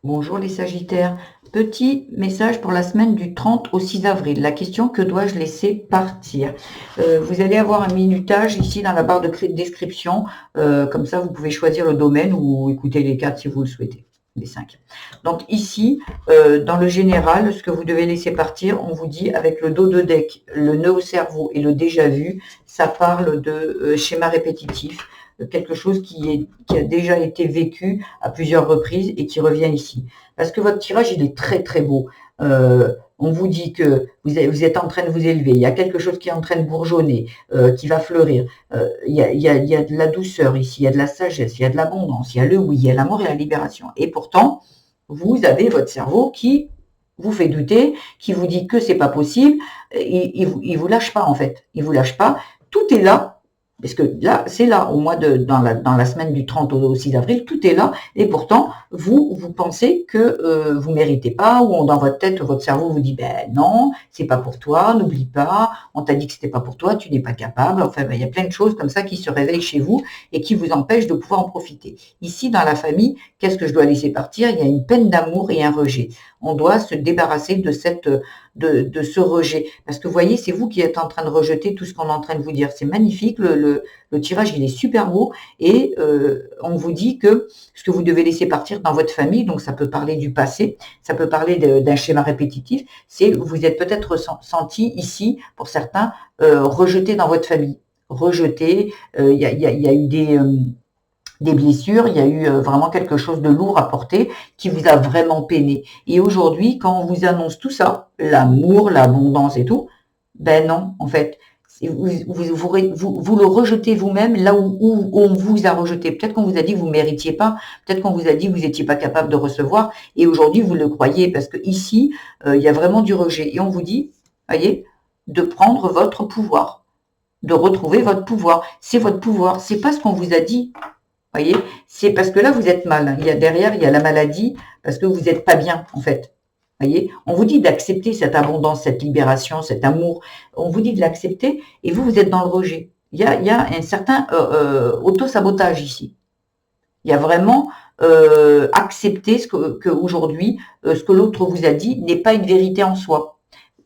Bonjour les Sagittaires. Petit message pour la semaine du 30 au 6 avril. La question, que dois-je laisser partir? Vous allez avoir un minutage ici dans la barre de description. Comme ça, vous pouvez choisir le domaine ou écouter les cartes si vous le souhaitez. Les 5. Donc ici, dans le général, ce que vous devez laisser partir, on vous dit avec le dos de deck, le nœud au cerveau et le déjà vu, ça parle de schéma répétitif, quelque chose qui a déjà été vécu à plusieurs reprises et qui revient ici. Parce que votre tirage, il est très très beau. On vous dit que vous êtes en train de vous élever, il y a quelque chose qui est en train de bourgeonner, qui va fleurir. Il y a de la douceur ici, il y a de la sagesse, il y a de l'abondance, il y a le oui, il y a l'amour et la libération. Et pourtant, vous avez votre cerveau qui vous fait douter, qui vous dit que c'est pas possible, il vous lâche pas en fait, il vous lâche pas. Tout est là. Parce que là, c'est là, dans la semaine du 30 au 6 avril, tout est là, et pourtant, vous pensez que vous méritez pas, ou dans votre tête, votre cerveau vous dit, ben non, c'est pas pour toi, n'oublie pas, on t'a dit que c'était pas pour toi, tu n'es pas capable, enfin, ben, il y a plein de choses comme ça qui se réveillent chez vous, et qui vous empêchent de pouvoir en profiter. Ici, dans la famille, qu'est-ce que je dois laisser partir? Il y a une peine d'amour et un rejet. On doit se débarrasser de ce rejet. Parce que vous voyez, c'est vous qui êtes en train de rejeter tout ce qu'on est en train de vous dire. C'est magnifique, le tirage, il est super beau, et on vous dit que ce que vous devez laisser partir dans votre famille, donc ça peut parler du passé, ça peut parler d'un schéma répétitif, c'est vous êtes peut-être senti ici, pour certains, rejeté dans votre famille. Rejeté, il y a eu des blessures, il y a eu vraiment quelque chose de lourd à porter qui vous a vraiment peiné. Et aujourd'hui, quand on vous annonce tout ça, l'amour, l'abondance et tout, ben non, en fait, vous le rejetez vous-même là où on vous a rejeté. Peut-être qu'on vous a dit que vous ne méritiez pas, peut-être qu'on vous a dit que vous n'étiez pas capable de recevoir, et aujourd'hui vous le croyez, parce que ici, il y a vraiment du rejet. Et on vous dit, voyez, de prendre votre pouvoir, de retrouver votre pouvoir. C'est votre pouvoir, c'est pas ce qu'on vous a dit. Voyez, c'est parce que là, vous êtes mal. Derrière, il y a la maladie, parce que vous n'êtes pas bien, en fait. Voyez, on vous dit d'accepter cette abondance, cette libération, cet amour. On vous dit de l'accepter, et vous êtes dans le rejet. Il y a un certain auto-sabotage ici. Il y a vraiment accepter que aujourd'hui, ce que l'autre vous a dit n'est pas une vérité en soi.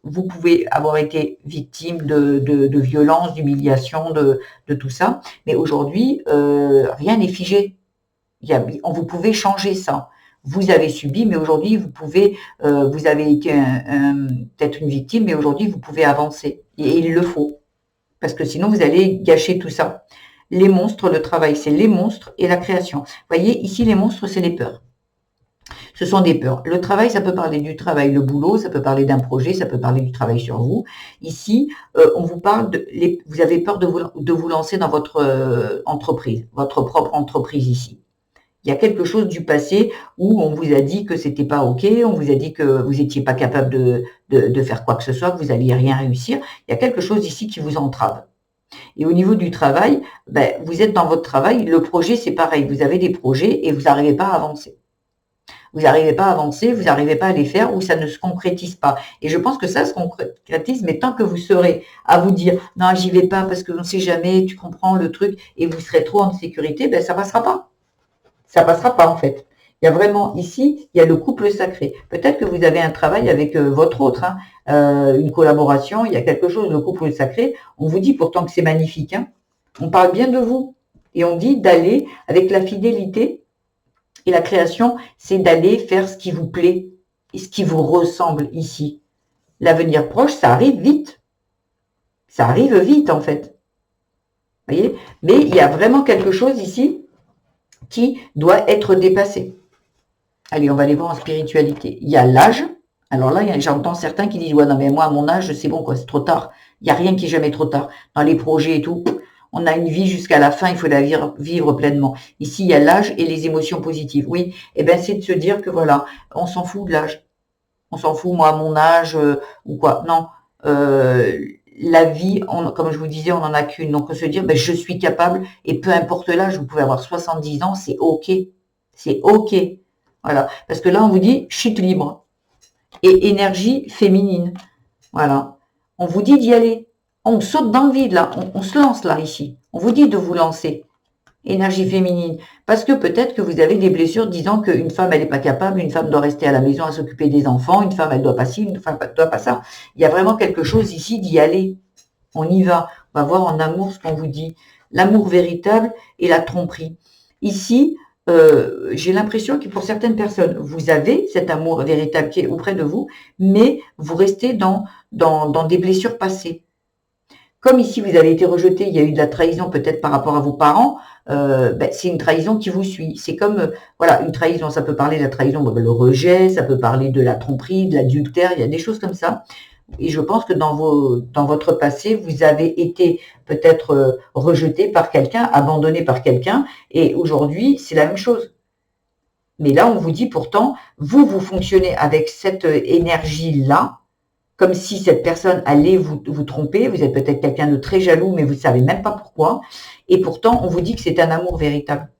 Vous pouvez avoir été victime de violence, d'humiliation, de tout ça, mais aujourd'hui, rien n'est figé. Vous pouvez changer ça. Vous avez subi, mais aujourd'hui, vous avez été peut-être une victime, mais aujourd'hui, vous pouvez avancer. Et il le faut, parce que sinon, vous allez gâcher tout ça. Les monstres, le travail, c'est les monstres et la création. Vous voyez, ici, les monstres, c'est les peurs. Ce sont des peurs. Le travail, ça peut parler du travail, le boulot, ça peut parler d'un projet, ça peut parler du travail sur vous. Ici, on vous parle vous avez peur de vous lancer dans votre entreprise, votre propre entreprise ici. Il y a quelque chose du passé où on vous a dit que c'était pas OK, on vous a dit que vous n'étiez pas capable de faire quoi que ce soit, que vous n'alliez rien réussir. Il y a quelque chose ici qui vous entrave. Et au niveau du travail, ben, vous êtes dans votre travail, le projet c'est pareil, vous avez des projets et vous n'arrivez pas à avancer. Vous n'arrivez pas à avancer, vous n'arrivez pas à les faire, ou ça ne se concrétise pas. Et je pense que ça se concrétise, mais tant que vous serez à vous dire non, j'y vais pas parce qu'on ne sait jamais, tu comprends le truc, et vous serez trop en sécurité, ben ça passera pas. Ça passera pas en fait. Il y a vraiment ici, il y a le couple sacré. Peut-être que vous avez un travail avec votre autre, hein, une collaboration, il y a quelque chose, le couple sacré. On vous dit pourtant que c'est magnifique. Hein. On parle bien de vous. Et on dit d'aller avec la fidélité. Et la création, c'est d'aller faire ce qui vous plaît et ce qui vous ressemble ici. L'avenir proche, ça arrive vite. Ça arrive vite, en fait. Vous voyez? Mais il y a vraiment quelque chose ici qui doit être dépassé. Allez, on va aller voir en spiritualité. Il y a l'âge. Alors là, j'entends certains qui disent, ouais, non, mais moi, à mon âge, c'est bon, quoi, c'est trop tard. Il n'y a rien qui est jamais trop tard. Dans les projets et tout, on a une vie jusqu'à la fin, il faut la vivre pleinement. Ici, il y a l'âge et les émotions positives. Oui, et ben c'est de se dire que voilà, on s'en fout de l'âge. On s'en fout, moi, à mon âge, ou quoi. Non, la vie, comme je vous disais, on n'en a qu'une. Donc, se dire, ben, je suis capable, et peu importe l'âge, vous pouvez avoir 70 ans, c'est OK. C'est OK. Voilà. Parce que là, on vous dit, chute libre. Et énergie féminine. Voilà. On vous dit d'y aller. On saute dans le vide, là. On se lance, là, ici. On vous dit de vous lancer. Énergie féminine. Parce que peut-être que vous avez des blessures disant qu'une femme, elle n'est pas capable, une femme doit rester à la maison à s'occuper des enfants, une femme, elle doit pas ci, une femme, elle doit pas ça. Il y a vraiment quelque chose ici d'y aller. On y va. On va voir en amour ce qu'on vous dit. L'amour véritable et la tromperie. Ici, j'ai l'impression que pour certaines personnes, vous avez cet amour véritable qui est auprès de vous, mais vous restez dans des blessures passées. Comme ici, vous avez été rejeté, il y a eu de la trahison peut-être par rapport à vos parents, c'est une trahison qui vous suit. C'est comme, voilà, une trahison, ça peut parler de la trahison, le rejet, ça peut parler de la tromperie, de l'adultère, il y a des choses comme ça. Et je pense que dans votre passé, vous avez été peut-être rejeté par quelqu'un, abandonné par quelqu'un, et aujourd'hui, c'est la même chose. Mais là, on vous dit pourtant, vous fonctionnez avec cette énergie-là, comme si cette personne allait vous tromper. Vous êtes peut-être quelqu'un de très jaloux, mais vous ne savez même pas pourquoi. Et pourtant, on vous dit que c'est un amour véritable.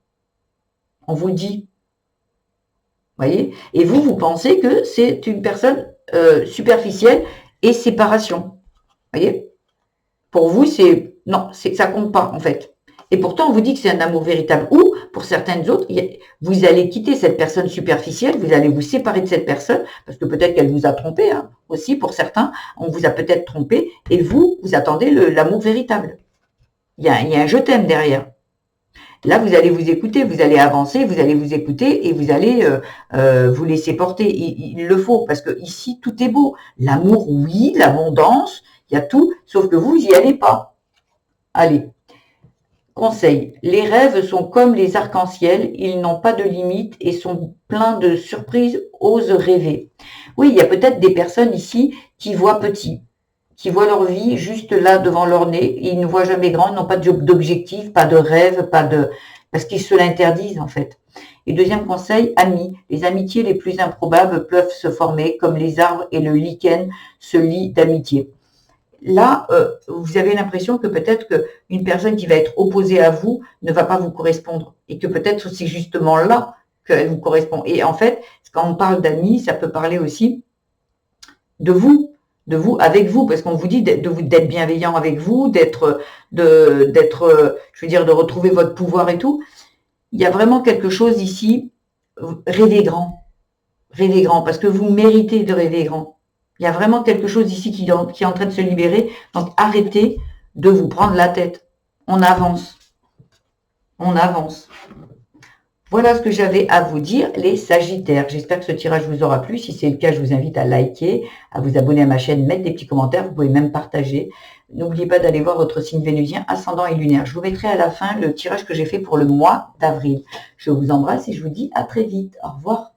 On vous le dit. Vous voyez? Et vous pensez que c'est une personne superficielle et séparation. Vous voyez? Pour vous, non, ça compte pas, en fait. Et pourtant, on vous dit que c'est un amour véritable. Ou, pour certaines autres, vous allez quitter cette personne superficielle, vous allez vous séparer de cette personne, parce que peut-être qu'elle vous a trompé, hein, aussi, pour certains, on vous a peut-être trompé, et vous attendez l'amour véritable. Il y a un je t'aime derrière. Là, vous allez vous écouter, vous allez avancer, vous allez vous écouter, et vous allez vous laisser porter. Il le faut, parce que ici, tout est beau. L'amour, oui, l'abondance, il y a tout, sauf que vous n'y allez pas. Allez. Conseil, les rêves sont comme les arcs-en-ciel, ils n'ont pas de limite et sont pleins de surprises, ose rêver. Oui, il y a peut-être des personnes ici qui voient petit, qui voient leur vie juste là devant leur nez, ils ne voient jamais grand, ils n'ont pas d'objectif, pas de rêve, parce qu'ils se l'interdisent en fait. Et deuxième conseil, amis. Les amitiés les plus improbables peuvent se former comme les arbres et le lichen se lient d'amitié. Là, vous avez l'impression que peut-être qu'une personne qui va être opposée à vous ne va pas vous correspondre et que peut-être c'est justement là qu'elle vous correspond. Et en fait, quand on parle d'amis, ça peut parler aussi de vous avec vous, parce qu'on vous dit d'être bienveillant avec vous, je veux dire, de retrouver votre pouvoir et tout. Il y a vraiment quelque chose ici, rêvez grand, parce que vous méritez de rêver grand. Il y a vraiment quelque chose ici qui est en train de se libérer. Donc, arrêtez de vous prendre la tête. On avance. On avance. Voilà ce que j'avais à vous dire, les Sagittaires. J'espère que ce tirage vous aura plu. Si c'est le cas, je vous invite à liker, à vous abonner à ma chaîne, mettre des petits commentaires. Vous pouvez même partager. N'oubliez pas d'aller voir votre signe vénusien, ascendant et lunaire. Je vous mettrai à la fin le tirage que j'ai fait pour le mois d'avril. Je vous embrasse et je vous dis à très vite. Au revoir.